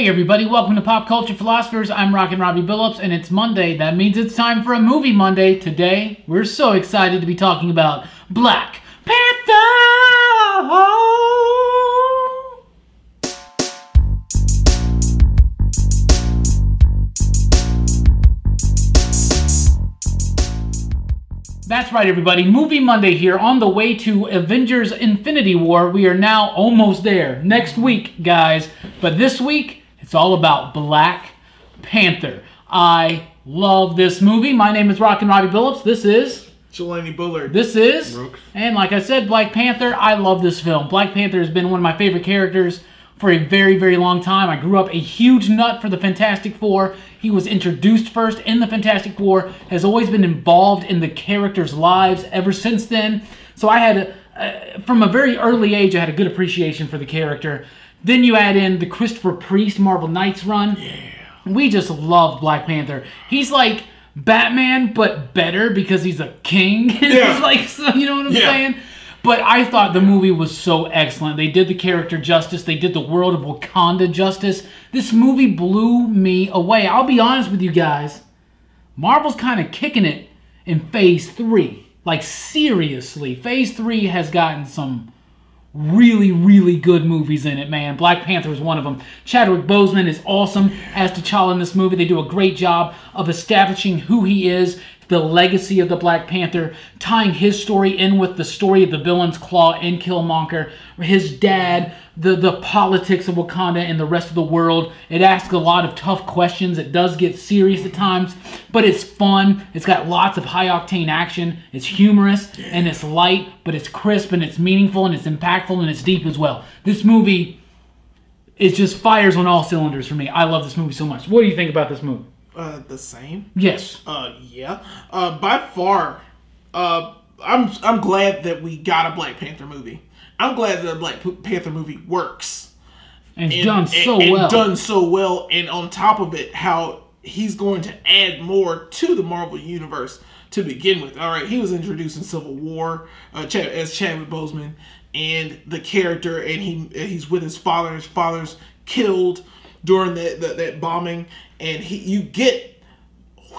Hey everybody, welcome to Pop Culture Philosophers. I'm Rockin Robbie Billups, and it's Monday. That means it's time for a movie Monday. Today, we're so excited to be talking about Black Panther! That's right, everybody. Movie Monday here on the way to Avengers Infinity War. We are now almost there. Next week, guys. But this week, it's all about Black Panther. I love this movie. My name is Rockin Robbie Billups. This is Jelani Bullard. This is Brooks. And like I said, Black Panther. I love this film. Black Panther has been one of my favorite characters for a very, very long time. I grew up a huge nut for the Fantastic Four. He was introduced first in the Fantastic Four, has always been involved in the characters' lives ever since then. So I had, from a very early age, I had a good appreciation for the character. Then you add in the Christopher Priest Marvel Knights run. Yeah. We just love Black Panther. He's like Batman, but better because he's a king. Yeah. Like, so, you know what I'm saying? But I thought the movie was so excellent. They did the character justice. They did the world of Wakanda justice. This movie blew me away. I'll be honest with you guys. Marvel's kind of kicking it in Phase 3. Like, seriously. Phase 3 has gotten some really, really good movies in it, man. Black Panther is one of them. Chadwick Boseman is awesome as T'Challa in this movie. They do a great job of establishing who he is, the legacy of the Black Panther, tying his story in with the story of the villain's Claw and Killmonger, his dad, the politics of Wakanda and the rest of the world. It asks a lot of tough questions. It does get serious at times, but it's fun. It's got lots of high-octane action. It's humorous, and it's light, but it's crisp, and it's meaningful, and it's impactful, and it's deep as well. This movie is just fires on all cylinders for me. I love this movie so much. What do you think about this movie? The same. Yes. Yeah. By far, I'm glad that we got a Black Panther movie. I'm glad that the Black Panther movie works. And done so well. Done so well, and on top of it, how he's going to add more to the Marvel Universe to begin with. All right, he was introduced in Civil War as Chadwick Boseman, and the character, and he's with his father. His father's killed during that bombing, and you get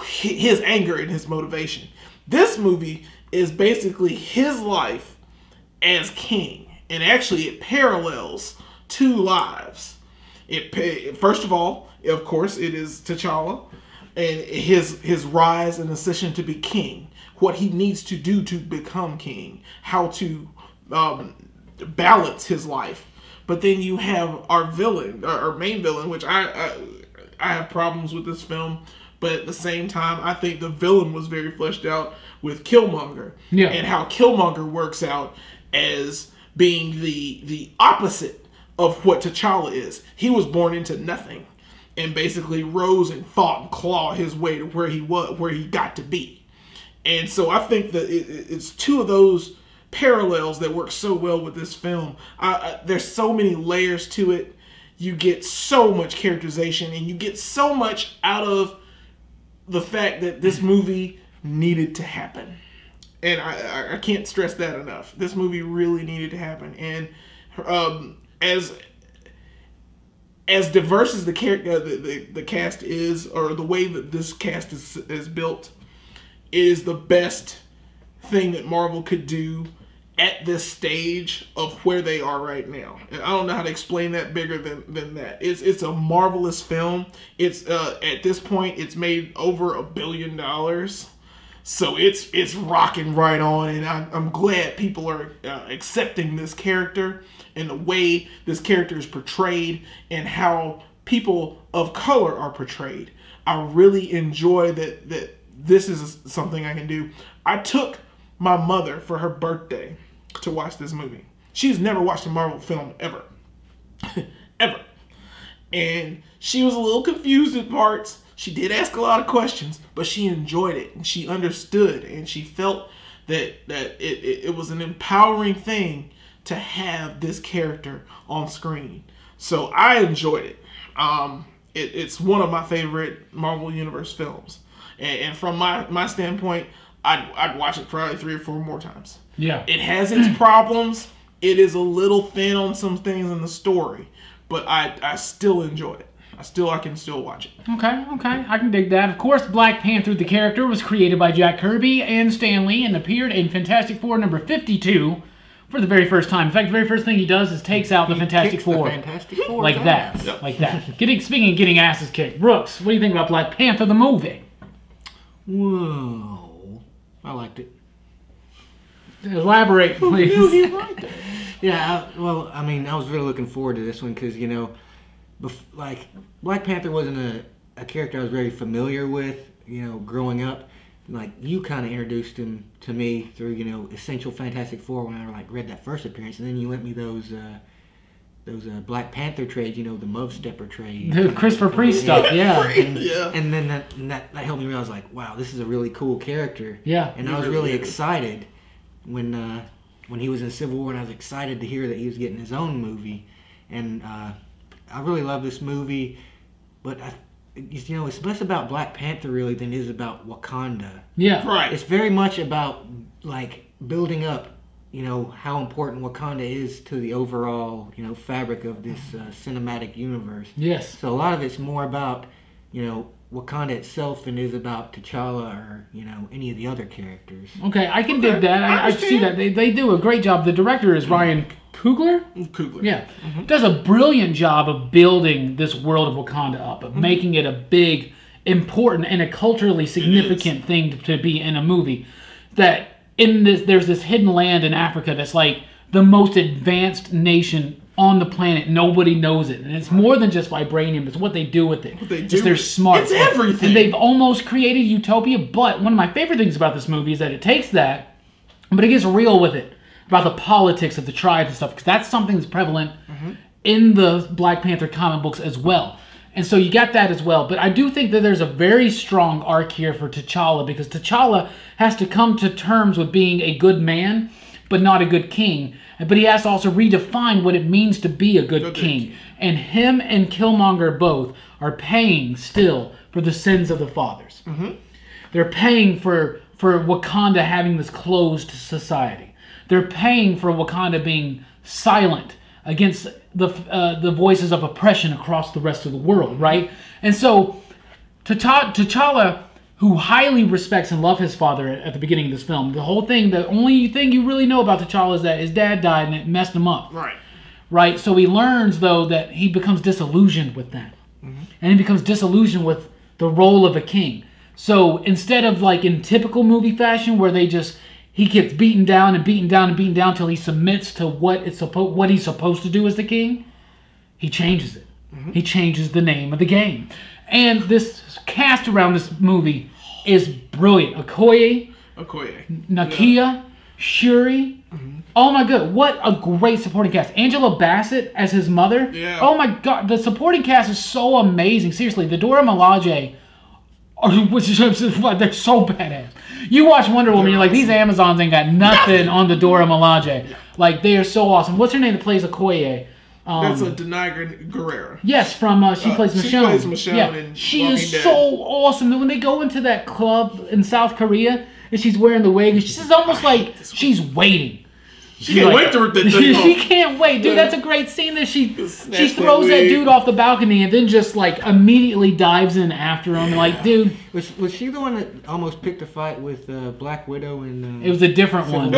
his anger and his motivation. This movie is basically his life as king, and actually it parallels two lives. First of all, of course, it is T'Challa and his rise and ascension to be king, what he needs to do to become king, how to balance his life. But then you have our villain, our main villain, which I have problems with this film. But at the same time, I think the villain was very fleshed out with Killmonger. Yeah. And how Killmonger works out as being the opposite of what T'Challa is. He was born into nothing and basically rose and fought and clawed his way to where he got to be. And so I think that it's two of those parallels that work so well with this film. There's so many layers to it. You get so much characterization, and you get so much out of the fact that this movie needed to happen. And I can't stress that enough. This movie really needed to happen. And as diverse as the cast is, or the way that this cast is built, is the best thing that Marvel could do at this stage of where they are right now. And I don't know how to explain that bigger than that. It's a marvelous film. It's at this point it's made over $1 billion. So it's rocking right on, and I'm glad people are accepting this character and the way this character is portrayed and how people of color are portrayed. I really enjoy that this is something I can do. I took my mother for her birthday to watch this movie. She's never watched a Marvel film ever. Ever. And she was a little confused at parts. She did ask a lot of questions, but she enjoyed it, and she understood, and she felt that it was an empowering thing to have this character on screen. So I enjoyed it. It's one of my favorite Marvel Universe films. And from my standpoint, I'd watch it probably 3 or 4 more times. Yeah. It has its problems. It is a little thin on some things in the story, but I still enjoy it. I can still watch it. Okay, I can dig that. Of course, Black Panther, the character, was created by Jack Kirby and Stan Lee and appeared in Fantastic Four number 52 for the very first time. In fact, the very first thing he does is takes out the Fantastic Four. Like that. Yep. Like that. Speaking of getting asses kicked, Brooks, what do you think about Black Panther, the movie? Whoa. I liked it. Elaborate, please. You liked it. Yeah, I mean, I was really looking forward to this one because, you know, like, Black Panther wasn't a character I was very familiar with, you know, growing up. Like, you kind of introduced him to me through, you know, Essential Fantastic Four when I, like, read that first appearance. And then you lent me those Black Panther trades, you know, the Move Stepper trade. The Christopher Priest stuff, yeah. And then that helped me realize, like, wow, this is a really cool character. Yeah. And I was really excited when he was in Civil War, and I was excited to hear that he was getting his own movie. And I really love this movie, but you know, it's less about Black Panther really than it is about Wakanda. Yeah, right. It's very much about like building up, you know, how important Wakanda is to the overall, you know, fabric of this cinematic universe. Yes. So a lot of it's more about, you know, Wakanda itself than it is about T'Challa or, you know, any of the other characters. Okay, I can dig that. I see that. They do a great job. The director is Ryan Coogler? Yeah. Does a brilliant job of building this world of Wakanda up, of making it a big, important, and a culturally significant thing to be in a movie. That there's this hidden land in Africa that's like the most advanced nation on the planet. Nobody knows it. And it's more than just vibranium. It's what they do with it. They're smart. It's everything. And they've almost created utopia. But one of my favorite things about this movie is that it takes that, but it gets real with it. About the politics of the tribes and stuff. Because that's something that's prevalent in the Black Panther comic books as well. And so you got that as well. But I do think that there's a very strong arc here for T'Challa. Because T'Challa has to come to terms with being a good man, but not a good king. But he has to also redefine what it means to be a good king. And him and Killmonger both are paying still for the sins of the fathers. They're paying for Wakanda having this closed society. They're paying for Wakanda being silent against the voices of oppression across the rest of the world, right? And so T'Challa, who highly respects and loves his father at the beginning of this film, the only thing you really know about T'Challa is that his dad died and it messed him up. Right? So he learns, though, that he becomes disillusioned with that. And he becomes disillusioned with the role of a king. So instead of like in typical movie fashion where he gets beaten down and beaten down and beaten down until he submits to what he's supposed to do as the king, he changes it. He changes the name of the game. And this cast around this movie is brilliant. Okoye, Nakia, Shuri. Oh my god, what a great supporting cast. Angela Bassett as his mother. Yeah. Oh my god, the supporting cast is so amazing. Seriously, the Dora Milaje, they're so badass. You watch Wonder Woman, you're like, these Amazons ain't got nothing on the Dora Milaje. Like, they are so awesome. What's her name that plays Okoye? That's a Denai Guerrera. Yes, from she plays Michonne. She plays Michonne in she Walking is Dead. so awesome. When they go into that club in South Korea and she's wearing the wig, she's almost like she's waiting. She can't wait to rip that thing off. She can't wait, dude. That's a great scene that she throws that dude off the balcony and then just like immediately dives in after him. Like, dude, was she the one that almost picked a fight with Black Widow and? It was a different one.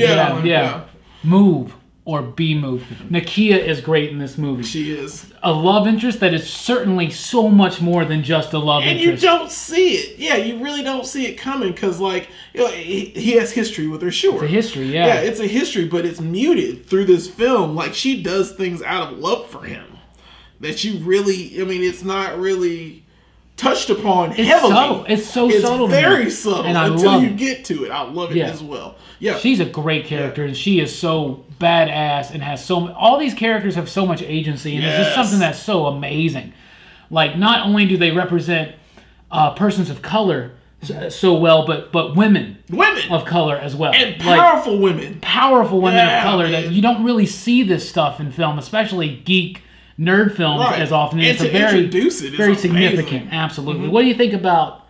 Yeah. Move or be moved. Nakia is great in this movie. She is a love interest that is certainly so much more than just a love interest. And you don't see it. Yeah, you really don't see it coming because, like, you know, he has history with her, sure. It's a history, yeah. Yeah, it's a history, but it's muted through this film. Like, she does things out of love for him that you really, I mean, it's not really touched upon heavily. Subtle. It's so subtle. It's very subtle and until you get to it. I love it as well. Yeah, she's a great character, and she is so badass and has all these characters have so much agency, and it's just something that's so amazing. Like, not only do they represent persons of color so well, but women of color as well, and powerful women of color that you don't really see this stuff in film, especially geek nerd films as often. And it's very significant. Absolutely. What do you think about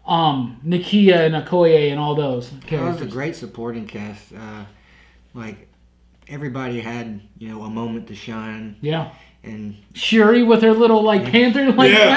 Nakia and Okoye and all those characters? That was a great supporting cast. Like, everybody had, you know, a moment to shine. Yeah. And Shuri with her little panther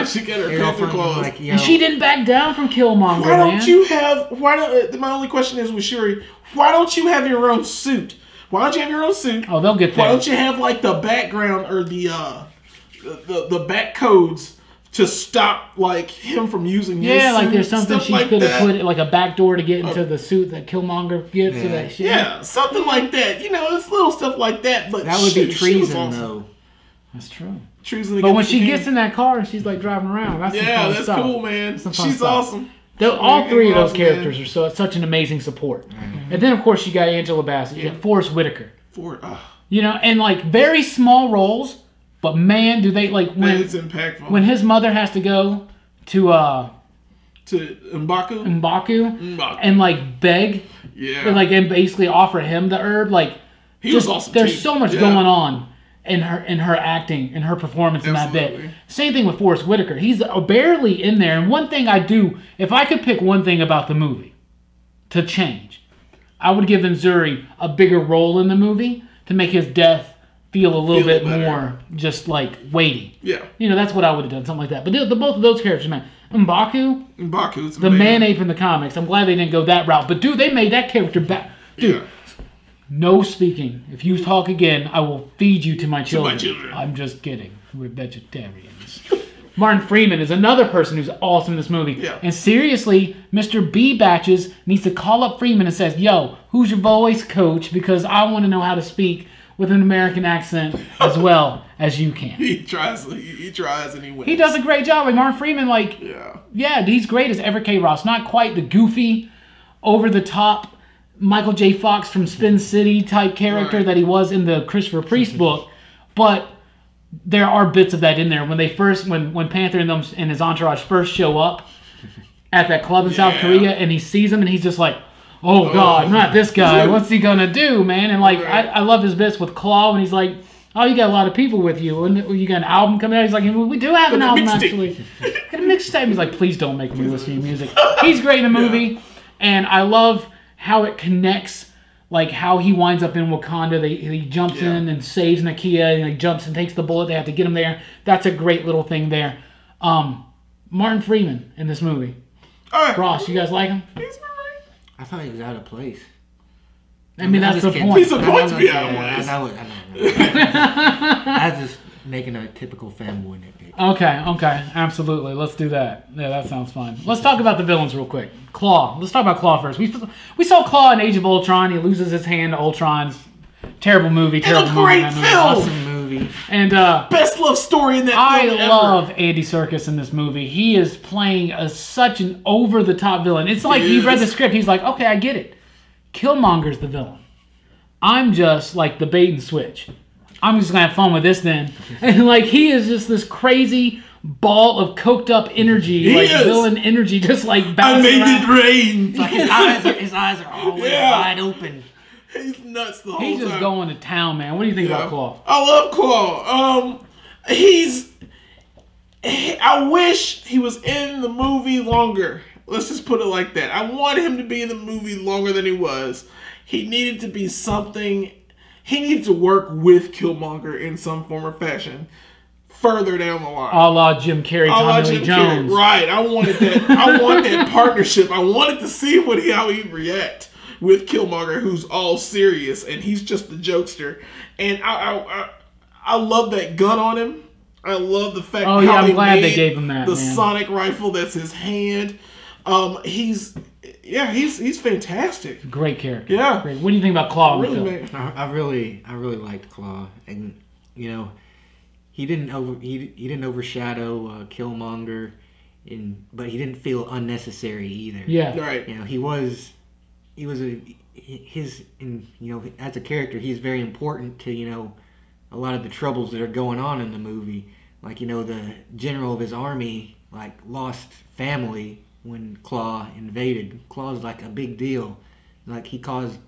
she got her panther claws. And she didn't back down from Killmonger. Why don't you have? My only question is with Shuri. Why don't you have your own suit? Why don't you have your own suit? Oh, they'll get there. Why don't you have the background or the back codes to stop him from using his suit, there's something she could have put it, a back door to get into the suit that Killmonger gets. So that shit. Yeah, something like that. It's little stuff like that. But that would be treason, though. That's true. Treason. But when she gets in that car and she's driving around, that's cool, man. She's awesome. All three of those characters are such an amazing support. Mm-hmm. And then of course you got Angela Bassett, you got Forrest Whitaker. And very small roles. But man, do they when it's impactful. When his mother has to go to M'Baku and beg, and basically offer him the herb, he was awesome. There's so much going on in her acting and her performance in that bit. Same thing with Forrest Whitaker. He's barely in there. And one thing I do, if I could pick one thing about the movie to change, I would give Nzuri a bigger role in the movie to make his death feel a little bit more just weighty. Yeah. That's what I would have done, something like that. But both of those characters, man. M'Baku's the man-ape in the comics. I'm glad they didn't go that route. But dude, they made that character back. Dude, no speaking. If you talk again, I will feed you to my children. I'm just kidding. We're vegetarians. Martin Freeman is another person who's awesome in this movie. Yeah. And seriously, Mr. B. Batches needs to call up Freeman and says, yo, who's your voice coach? Because I want to know how to speak with an American accent as well as you can. He tries and he wins. He does a great job. Martin Freeman, he's great as Everett K. Ross. Not quite the goofy, over-the-top Michael J. Fox from Spin City type character that he was in the Christopher Priest book, but there are bits of that in there. When when Panther and his entourage first show up at that club in South Korea, and he sees him, and he's just like, oh God, not this guy. What's he gonna do, man? And I love his bits with Claw when he's like, oh, you got a lot of people with you. And you got an album coming out? He's like, we do have an album, actually. Got a mixtape. He's like, please don't make me listen to your music. He's great in the movie. And I love how it connects, how he winds up in Wakanda. He jumps in and saves Nakia, and he jumps and takes the bullet. They have to get him there. That's a great little thing there. Martin Freeman in this movie. Ross, you guys like him? I thought he was out of place. I mean, that's the point. He's supposed to be out of place. I know. I was just making a typical fanboy nitpick. Okay. Absolutely. Let's do that. Yeah, that sounds fun. Let's talk about the villains real quick. Claw. Let's talk about Claw first. We saw Claw in Age of Ultron. He loses his hand to Ultron's terrible movie. Terrible movie. Great film. Awesome movie. And best love story in that film ever. I love Andy Serkis in this movie. He is playing such an over-the-top villain. It's like he read the script. He's like, okay, I get it. Killmonger's the villain. I'm just the bait and switch. I'm just gonna have fun with this then. And he is just this crazy ball of coked up energy, villain energy, just bouncing I made around. it rain. His eyes are always wide open. He's nuts the whole time. He's just going to town, man. What do you think about Claw? I love Claw. I wish he was in the movie longer. Let's just put it like that. I wanted him to be in the movie longer than he was. He needed to be something. He needed to work with Killmonger in some form or fashion further down the line. A la Jim Carrey, Tommy Lee Jones. Right. I wanted that. I want that partnership. I wanted to see how he'd react with Killmonger, who's all serious and he's just the jokester. And I love that gun on him. I love the fact. Oh yeah, I'm glad they gave him that. The sonic rifle that's his hand. He's fantastic. Great character. Yeah. Great. What do you think about Claw? I really liked Claw, and he didn't overshadow Killmonger, but he didn't feel unnecessary either. Yeah. Right. As a character, he's very important to a lot of the troubles that are going on in the movie. The general of his army lost family when Claw invaded. Claw's a big deal. He caused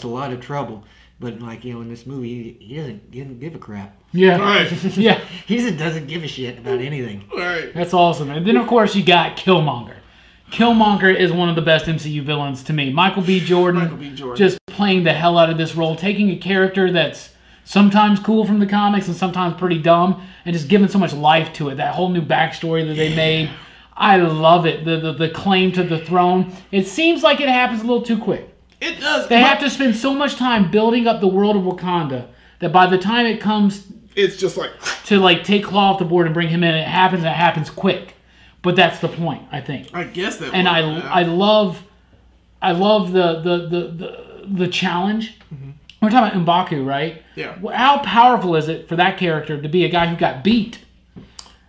a lot of trouble. But in this movie, he doesn't give a crap. Yeah. Right. Yeah. He just doesn't give a shit about anything. Right. That's awesome. And then of course you got Killmonger. Killmonger is one of the best MCU villains to me. Michael B. Jordan just playing the hell out of this role, taking a character that's sometimes cool from the comics and sometimes pretty dumb, and just giving so much life to it. That whole new backstory that they made, I love it. The claim to the throne. It seems like it happens a little too quick. It does. They have to spend so much time building up the world of Wakanda that by the time it comes, it's just like to like take Claw off the board and bring him in, it happens quick. But that's the point, I think. I guess that. And I love the challenge. Mm-hmm. We're talking about M'Baku, right? Yeah. How powerful is it for that character to be a guy who got beat?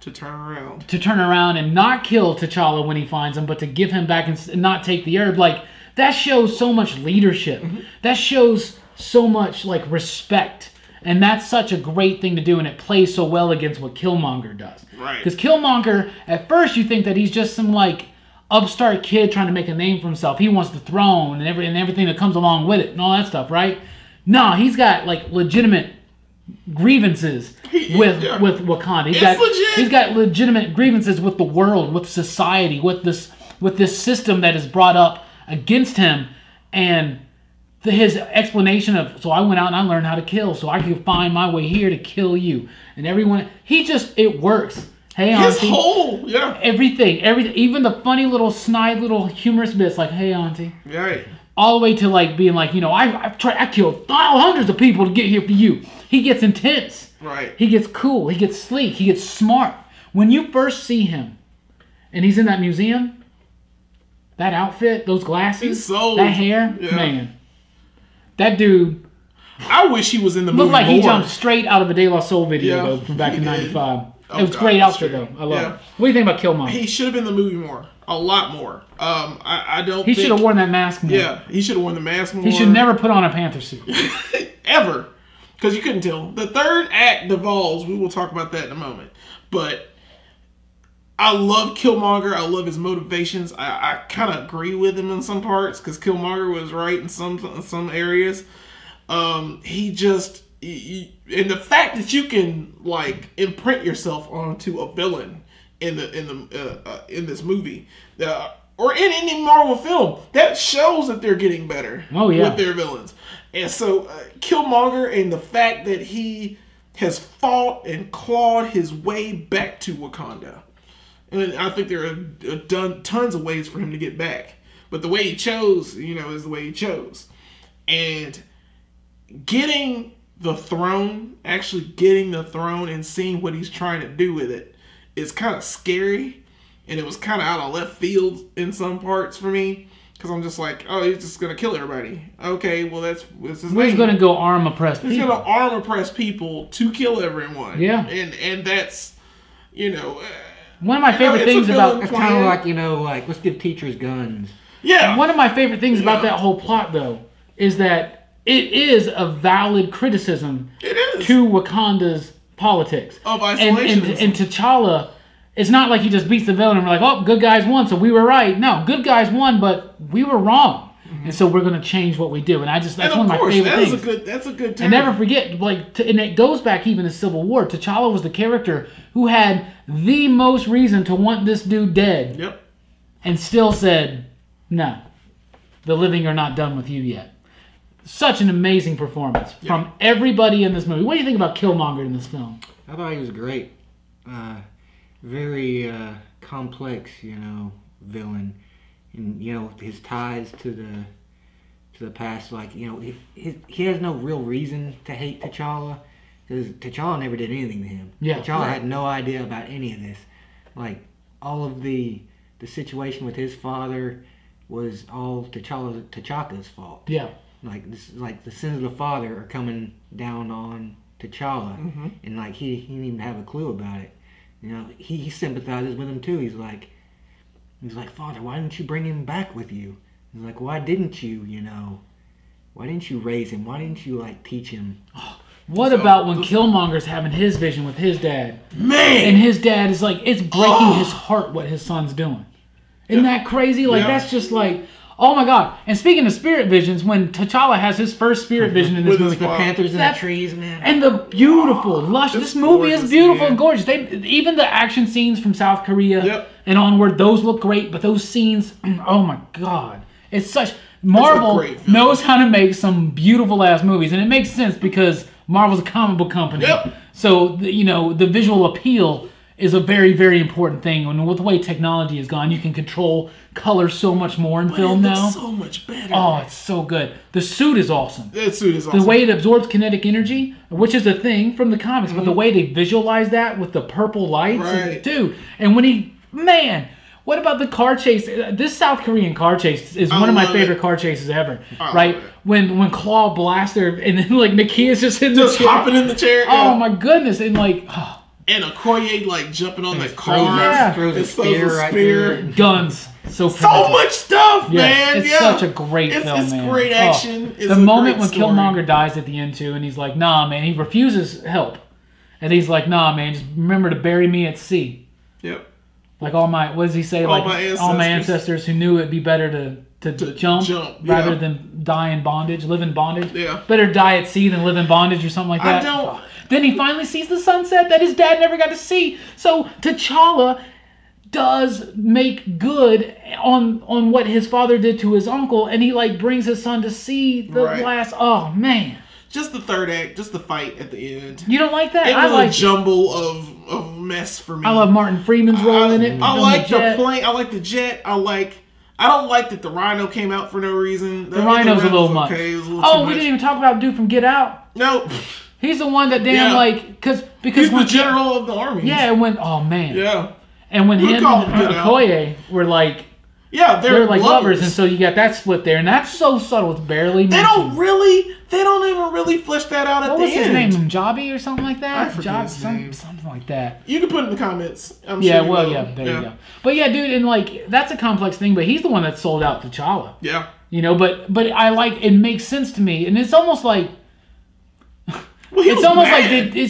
To turn around and not kill T'Challa when he finds him, but to give him back and not take the herb. Like, that shows so much leadership. Mm-hmm. That shows so much, like, respect. And that's such a great thing to do, and it plays so well against what Killmonger does. Right. Because Killmonger, at first you think that he's just some, like, upstart kid trying to make a name for himself. He wants the throne and everything that comes along with it and all that stuff, right? No, he's got, like, legitimate grievances with Wakanda. He's got legitimate grievances with the world, with society, with this system that is brought up against him, and his explanation of, so I went out and I learned how to kill so I could find my way here to kill you. And everyone, it works. Hey, auntie. Everything, even the funny little snide little humorous bits like, hey, auntie. Right. All the way to like being like, I killed hundreds of people to get here for you. He gets intense. Right. He gets cool. He gets sleek. He gets smart. When you first see him, and he's in that museum, that outfit, those glasses, that hair, man. That dude. I wish he was in the movie. Looked like more. He jumped straight out of a De La Soul video though, from back in '95. It was a great outfit though. I love it. What do you think about Killmonger? He should have been in the movie more. A lot more. I don't. He should have worn that mask more. Yeah, he should have worn the mask more. He should never put on a Panther suit. Ever. Because you couldn't tell. The third act devolves. We will talk about that in a moment. But I love Killmonger. I love his motivations. I kind of agree with him in some parts because Killmonger was right in some areas. He just... and the fact that you can like imprint yourself onto a villain in this movie, or in any Marvel film, that shows that they're getting better with their villains. And so Killmonger, and the fact that he has fought and clawed his way back to Wakanda, and I think there are tons of ways for him to get back, but the way he chose, is the way he chose, and getting the throne and seeing what he's trying to do with it is kind of scary, and it was kind of out of left field in some parts for me, because I'm just like, oh, he's just gonna kill everybody. Okay, well that's his name. He's gonna go arm oppressed people. He's gonna arm oppress people to kill everyone. Yeah, and that's one of my favorite things about it's kind of like let's give teachers guns. Yeah, one of my favorite things about that whole plot though is that it is a valid criticism to Wakanda's politics. Of isolation. And T'Challa, it's not like he just beats the villain and we're like, oh, good guys won, so we were right. No, good guys won, but we were wrong. Mm-hmm. And so we're going to change what we do. And that's one of my favorite things. That's a good term. And never forget, and it goes back even to Civil War. T'Challa was the character who had the most reason to want this dude dead. Yep. And still said, no, the living are not done with you yet. Such an amazing performance from everybody in this movie. What do you think about Killmonger in this film? I thought he was great. Very complex, villain, and his ties to the past. Like he has no real reason to hate T'Challa because T'Challa never did anything to him. Yeah, T'Challa had no idea about any of this. Like all of the situation with his father was all T'Chaka's fault. Yeah. Like the sins of the father are coming down on T'Challa, and he didn't even have a clue about it. He sympathizes with him too. He's like, Father, why didn't you bring him back with you? He's like, why didn't you raise him? Why didn't you teach him? What about when Killmonger's having his vision with his dad? Man! And his dad is it's breaking his heart what his son's doing. Isn't that crazy? That's just oh my God! And speaking of spirit visions, when T'Challa has his first spirit vision in this movie, the panthers in the trees, man, and the beautiful, lush. This movie is beautiful and gorgeous. Even the action scenes from South Korea and onward, those look great. But those scenes, oh my God, it's such. Marvel knows how to make some beautiful ass movies, and it makes sense because Marvel's a comic book company. Yep. So, the visual appeal is a very, very important thing. And with the way technology has gone, you can control color so much more in film now. So much better. Oh, it's so good. The suit is awesome. That suit is awesome. The way it absorbs kinetic energy, which is a thing from the comics, but the way they visualize that with the purple lights, Right. dude. And what about the car chase? This South Korean car chase is one of my favorite car chases ever. Right? When Claw blasts her, and then like Nakia's just in the chair. Hopping in the chair. Oh my goodness! And like. And Okoye like jumping on the car. Throws a spear right there. Guns. So much stuff, man. It's such a great film, it's man. Great action. The moment when Killmonger dies at the end too, and he's like, "Nah, man," he refuses help, and he's like, "Nah, man, just remember to bury me at sea." Yep. Like what does he say? All my ancestors who knew it'd be better to jump rather than die in bondage, live in bondage. Yeah. Better die at sea than live in bondage or something like that. Then he finally sees the sunset that his dad never got to see. So T'Challa does make good on what his father did to his uncle, and he like brings his son to see the last. Oh man! Just the third act, just the fight at the end. You don't like that? It was a jumble of mess for me. I love Martin Freeman's role in it. I like the plane. I like the jet. I don't like that the Rhino came out for no reason. The Rhino's a little much. Okay, it was a little too much. We didn't even talk about dude from Get Out. Nope. He's the one that because he's the general of the army. Yeah, oh man. Yeah. And when him and Okoye were like, they're like lovers, and so you got that split there, and that's so subtle. It's barely mentioned. They don't even really flesh that out at the end. What was his name? Mjabi or something like that? I forget his name. Something like that. You can put it in the comments. There you go. But yeah, dude, and like that's a complex thing. But he's the one that sold out T'Challa. Yeah. But I like it makes sense to me, and it's almost like. It's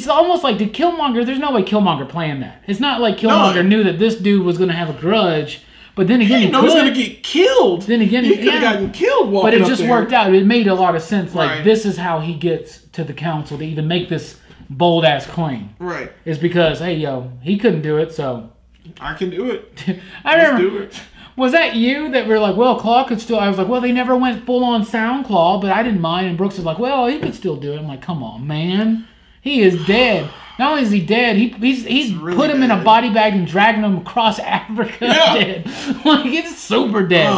almost like did Killmonger? There's no way Killmonger planned that. It's not like Killmonger knew that this dude was going to have a grudge, but then again he was going to get killed. Then again he could have gotten killed. But it just worked out. It made a lot of sense. Like this is how he gets to the council to even make this bold ass claim. Right. Is because he couldn't do it, so I can do it. I remember. Was that you that were like, well, Claw could still... I was like, well, they never went full-on sound Claw, but I didn't mind. And Brooks was like, well, he could still do it. I'm like, come on, man. He is dead. Not only is he dead, he's really put him in a body bag and dragging him across Africa dead. Like, it's super dead.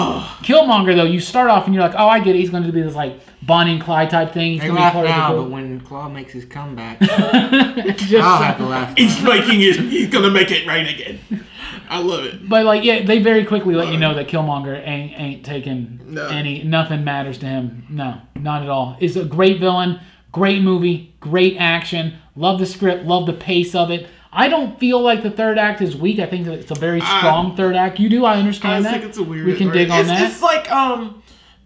Killmonger, though, you start off and you're like, oh, I get it. He's going to be this, like, Bonnie and Clyde type thing. He's going to be part of the but when Claw makes his comeback, I'll have to laugh. He's going to make it right again. I love it. But like, they very quickly let you know that Killmonger ain't taking nothing matters to him. No, not at all. Is a great villain, great movie, great action. Love the script, love the pace of it. I don't feel like the third act is weak. I think that it's a very strong third act. You do, I understand that. I think it's a weird. We can dig on that. It's like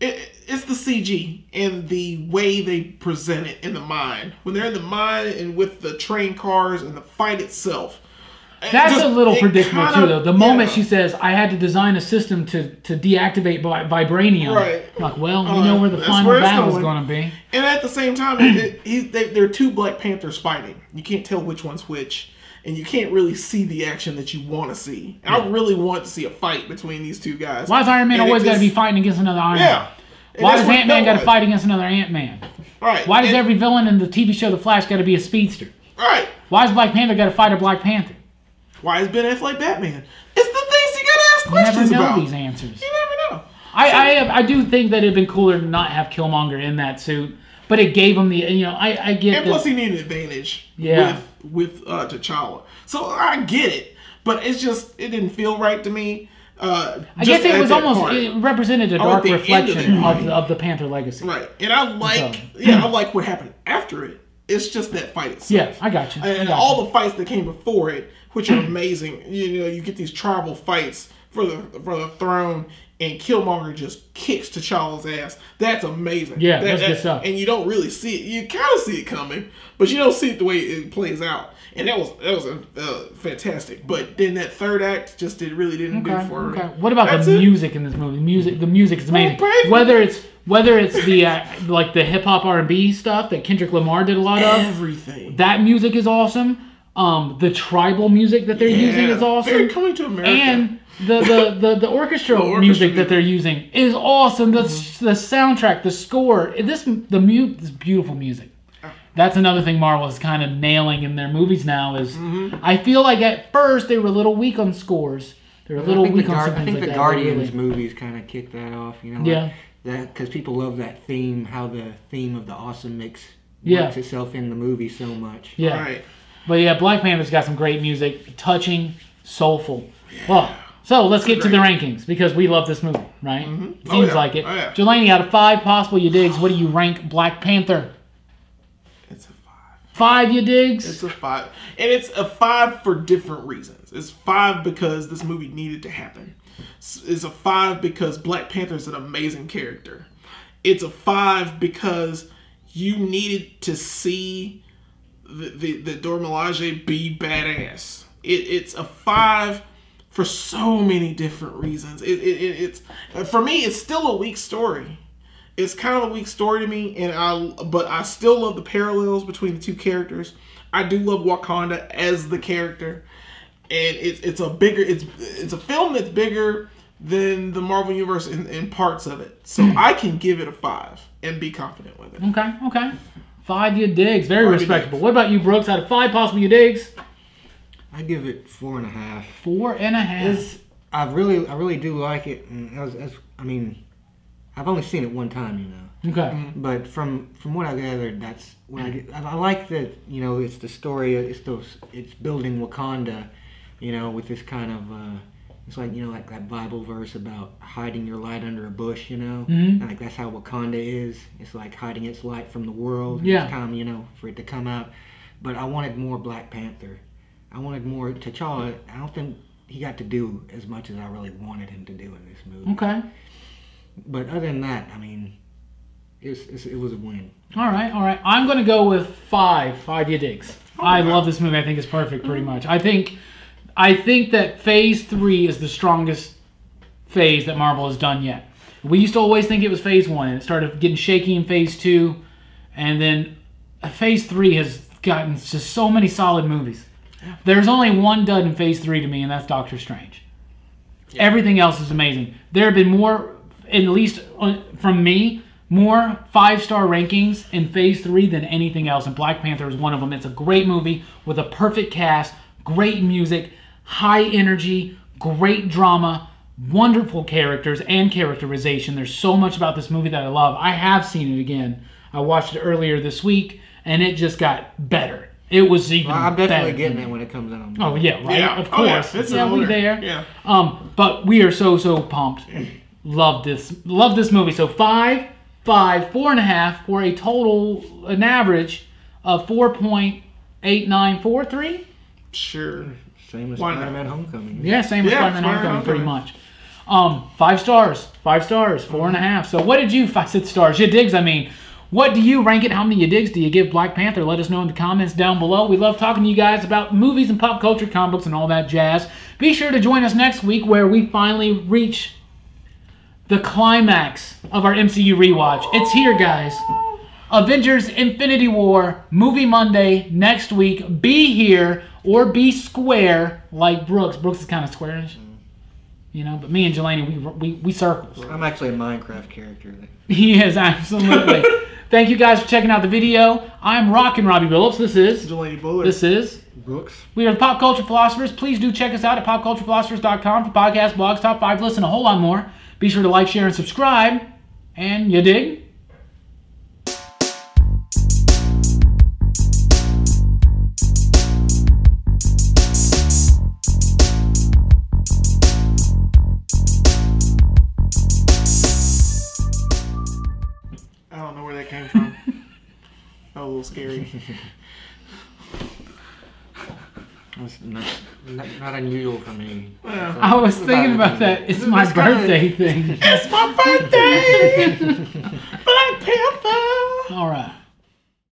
it's the CG and the way they present it in the mine. When they're in the mine and with the train cars and the fight itself. That's a little predictable too, though. The moment she says, "I had to design a system to deactivate vibranium," right? Like, well, we know where the final battle is going to be. And at the same time, they're two Black Panthers fighting. You can't tell which one's which, and you can't really see the action that you want to see. And I really want to see a fight between these two guys. Why is Iron Man always got to be fighting against another Iron Man? Why does Ant-Man got to fight against another Ant-Man? Right. Why does every villain in the TV show The Flash got to be a speedster? Right. Why does Black Panther got to fight a Black Panther? Why is Ben Affleck Batman? It's the things you gotta ask questions about. You never know these answers. You never know. I do think that it'd been cooler to not have Killmonger in that suit, but it gave him the I get. And plus, he needed an advantage. With T'Challa, so I get it, but it didn't feel right to me. I guess it was almost it represented a dark reflection of the Panther legacy. Right, and I like what happened after it. It's just that fight itself. Yeah, I got you. And all the fights that came before it, which are amazing. You get these tribal fights for the throne, and Killmonger just kicks T'Challa's ass. That's amazing. Yeah, that's good stuff. And you don't really see it. You kind of see it coming, but you don't see it the way it plays out. And that was fantastic. But then that third act just really didn't do for me. What about the music in this movie? The music is amazing. Whether it's the like the hip hop R&B stuff that Kendrick Lamar did a lot of. Everything. That music is awesome. The tribal music that they're using is awesome. They're coming to America. And the orchestral music that they're using is awesome. The soundtrack, the score, this beautiful music. That's another thing Marvel is kind of nailing in their movies now is I feel like at first they were a little weak on scores. They were a little weak on some things I think like the that. Guardians movies kind of kicked that off. You know, Yeah. Because people love that theme, how the theme of the awesome works itself in the movie so much. Yeah. Right. But yeah, Black Panther's got some great music, touching, soulful. Well, so let's get to the rankings because we love this movie, right? Seems like it. Oh, yeah. Jelani, out of 5 possible you digs, what do you rank Black Panther? It's a 5. 5 you digs? It's a 5. And it's a 5 for different reasons. It's 5 because this movie needed to happen. It's a 5 because Black Panther is an amazing character. It's a 5 because you needed to see the Dora Milaje be badass. It's a 5 for so many different reasons. It's for me, it's still a weak story. It's kind of a weak story to me, but I still love the parallels between the two characters. I do love Wakanda as the character, and it's a film that's bigger than the Marvel Universe in parts of it. So I can give it a 5 and be confident with it. Okay. 5 you digs. Very respectable. What about you, Brooks? Out of 5 possible you digs? I give it 4.5. 4.5. I really do like it. And I've only seen it one time, you know. Okay. But from what I gathered, that's what I like that. You know, it's the story. It's building Wakanda. You know, with this kind of. It's like, you know, like that Bible verse about hiding your light under a bush, you know? Like, that's how Wakanda is. It's like hiding its light from the world. Yeah. It's time, you know, for it to come out. But I wanted more Black Panther. I wanted more T'Challa. I don't think he got to do as much as I really wanted him to do in this movie. Okay. But other than that, I mean, it was a win. All right. I'm going to go with 5. 5 you digs. I love this movie. I think it's perfect, pretty much. I think that Phase 3 is the strongest phase that Marvel has done yet. We used to always think it was Phase 1, and it started getting shaky in Phase 2, and then Phase 3 has gotten just so many solid movies. There's only one dud in Phase 3 to me, and that's Doctor Strange. Yeah. Everything else is amazing. There have been more, at least from me, more 5-star rankings in Phase 3 than anything else, and Black Panther is one of them. It's a great movie with a perfect cast, great music, high energy, great drama, wonderful characters and characterization. There's so much about this movie that I love. I have seen it again. I watched it earlier this week, and it just got better. It was even I'm definitely better. getting it when it comes out. Oh, yeah, right? Yeah. Of course. We're there. Yeah. But we are so pumped. Love this movie. So 5, 4.5 for a total, an average of 4.8943. Sure. Same as Spider-Man Homecoming. Yeah, same as Spider-Man Homecoming, pretty much. 5 stars. 5 stars. 4.5. So what did you, 6 stars? You digs, I mean. What do you rank it? How many you digs do you give Black Panther? Let us know in the comments down below. We love talking to you guys about movies and pop culture, comic books, and all that jazz. Be sure to join us next week where we finally reach the climax of our MCU Rewatch. It's here, guys. Avengers Infinity War, Movie Monday, next week. Be here or be square like Brooks. Brooks is kind of squarish. You know, but me and Jelani, we circles. I'm actually a Minecraft character. He is, absolutely. Thank you guys for checking out the video. I'm Rockin Robbie Billups. This is Jelani Bullard. This is Brooks. We are the Pop Culture Philosophers. Please do check us out at popculturephilosophers.com for podcasts, blogs, top 5 lists, and a whole lot more. Be sure to like, share, and subscribe. And you dig? I don't know where that came from. That was a little scary. It's not unusual for me. I was thinking about that. It's my birthday thing. It's my birthday! Black Panther! All right.